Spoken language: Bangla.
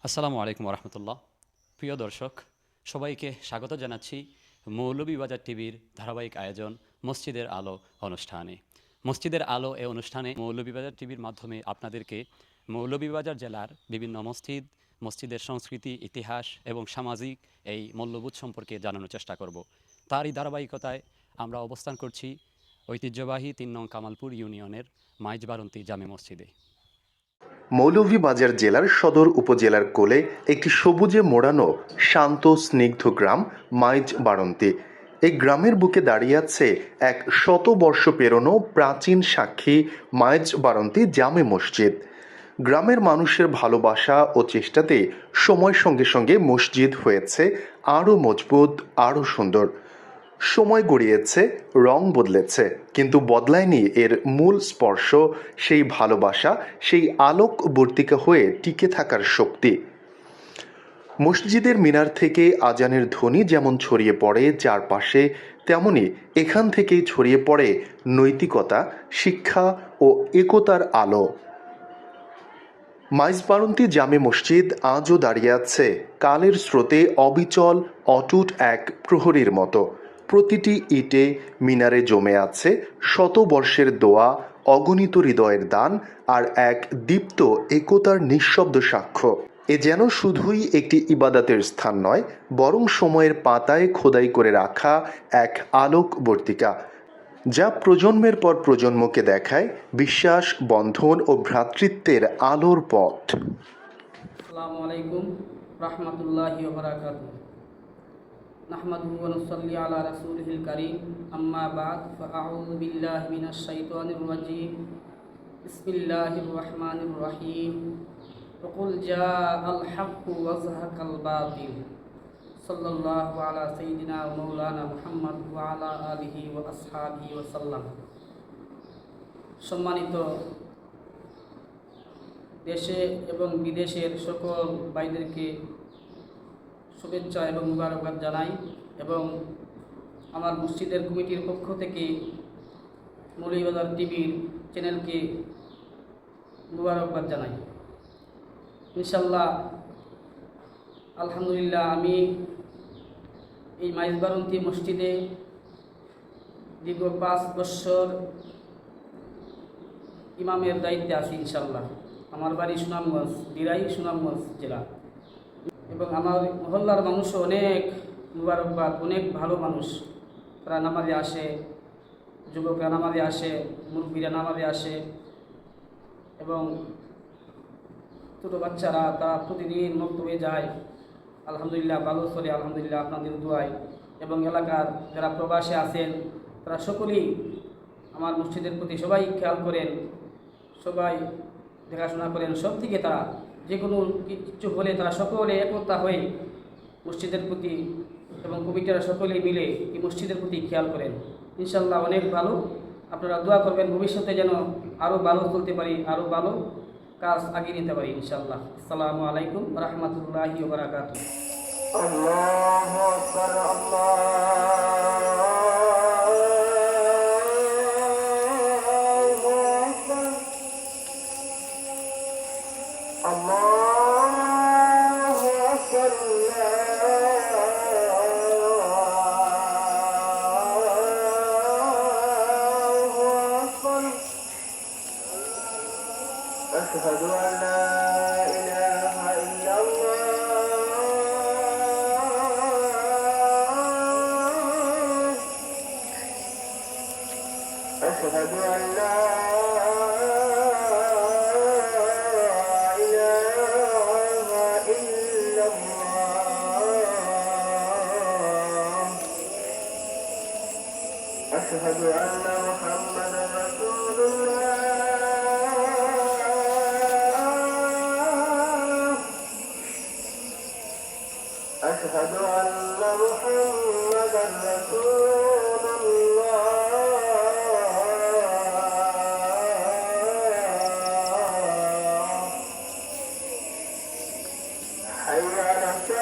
আসসালামু আলাইকুম রহমতুল্লাহ। প্রিয় দর্শক, সবাইকে স্বাগত জানাচ্ছি মৌলভীবাজার টিভির ধারাবাহিক আয়োজন মসজিদের আলো অনুষ্ঠানে। মসজিদের আলো এ অনুষ্ঠানে মৌলভীবাজার টিভির মাধ্যমে আপনাদেরকে মৌলভীবাজার জেলার বিভিন্ন মসজিদের সংস্কৃতি, ইতিহাস এবং সামাজিক এই মূল্যবোধ সম্পর্কে জানানোর চেষ্টা করব। তারই ধারাবাহিকতায় আমরা অবস্থান করছি ঐতিহ্যবাহী ৩ নং কামালপুর ইউনিয়নের মাইজবারন্তী জামে মসজিদে। মৌলভীবাজার জেলার সদর উপজেলার কোলে একটি সবুজে মোড়ানো শান্ত স্নিগ্ধ গ্রাম মাইজবাড়ন্তী। এই গ্রামের বুকে দাঁড়িয়ে আছে এক শতবর্ষ পেরোনো প্রাচীন সাক্ষী মাইজবাড়ন্তী জামে মসজিদ। গ্রামের মানুষের ভালোবাসা ও চেষ্টাতে সময়ের সঙ্গে সঙ্গে মসজিদ হয়েছে আরও মজবুত, আরও সুন্দর। সময় গড়িয়েছে, রং বদলেছে, কিন্তু বদলায়নি এর মূল স্পর্শ, সেই ভালোবাসা, সেই আলোকবর্তিকা হয়ে টিকে থাকার শক্তি। মসজিদের মিনার থেকে আজানের ধ্বনি যেমন ছড়িয়ে পড়ে চারপাশে, তেমনি এখান থেকেই ছড়িয়ে পড়ে নৈতিকতা, শিক্ষা ও একতার আলো। মাইজবাড়ন্তী জামে মসজিদ আজও দাঁড়িয়ে আছে কালের স্রোতে অবিচল, অটুট এক প্রহরীর মতো। প্রতিটি ইটে, মিনারে জমে আছে শতবর্ষের দোয়া, অগণিত হৃদয়ের দান আর এক দীপ্ত একতার নিঃশব্দ সাক্ষ্য। এ যেন শুধুই একটি ইবাদতের স্থান নয়, বরং সময়ের পাতায় খোদাই করে রাখা এক আলোকবর্তিকা, যা প্রজন্মের পর প্রজন্মকে দেখায় বিশ্বাস, বন্ধন ও ভ্রাতৃত্বের আলোর পথ। আসসালামু আলাইকুম রহমতুল্লাহি ওয়া বারাকাতুহু। নাহমাদুহু ওয়া নুসাল্লি আলা রাসূলিহিল কারীম, আম্মা বা'দ, ফাআউযু বিল্লাহি মিনাশ শাইতানির রাজীম। বিসমিল্লাহির রহমানির রহিম। ওয়াকুল জাআল হাক্কু ওয়া যাহাকাল বাতিল। সাল্লাল্লাহু আলা সাইয়্যিদিনা ওয়া মাওলানা মুহাম্মদ ওয়া আলা আলিহি ওয়া আসহাবিহি ওয়া সাল্লাম। সম্মানিত দেশে এবং বিদেশের সকল ভাইদেরকে শুভেচ্ছা এবং মুবারকবাদ জানাই, এবং আমার মসজিদের কমিটির পক্ষ থেকে মৌলভীবাজার টিভির চ্যানেলকে মুবারকবাদ জানাই। ইনশাল্লাহ, আলহামদুলিল্লাহ, আমি এই মাইজবাড়ন্তী মসজিদে দীর্ঘ 5 বছর ইমামের দায়িত্বে আছি। ইনশাল্লাহ, আমার বাড়ি সুনামগঞ্জ, দিরাই, সুনামগঞ্জ জেলা, এবং আমার মহল্লার মানুষও অনেক মুবারকবাদ, অনেক ভালো মানুষ। তারা নামাজে আসে, যুবকরা নামাজে আসে, মুরব্বীরা নামাজে আসে, এবং ছোটো বাচ্চারা তারা প্রতিদিন মক্তবে যায়। আলহামদুলিল্লাহ, ভালো চলে আলহামদুলিল্লাহ আপনাদের দোয়ায়। এবং এলাকার যারা প্রবাসে আছেন তারা সকলেই আমার মসজিদের প্রতি সবাই খেয়াল করেন, সবাই দেখাশোনা করেন। সব দিকে তারা যে কোনো কিছু হলে তারা সকলে একতা হয়ে মসজিদের প্রতি, এবং কমিটিরা সকলেই মিলে এই মসজিদের প্রতি খেয়াল করেন। ইনশাল্লাহ অনেক ভালো। আপনারা দোয়া করবেন ভবিষ্যতে যেন আরও ভালো চলতে পারি, আরও ভালো কাজ আগিয়ে নিতে পারি ইনশাল্লাহ। আসসালামু আলাইকুম রহমতুল্লাহি ওয়া বারাকাতুহু। আল্লাহু আকবার, আল্লাহু আকবার, আল্লাহু আকবার। أشهد أن لا إله إلا الله. أشهد أن لا إله إلا الله. أشهد أن محمدا رسول الله. أشهد أن محمدا رسول الله. حي على الصلاة.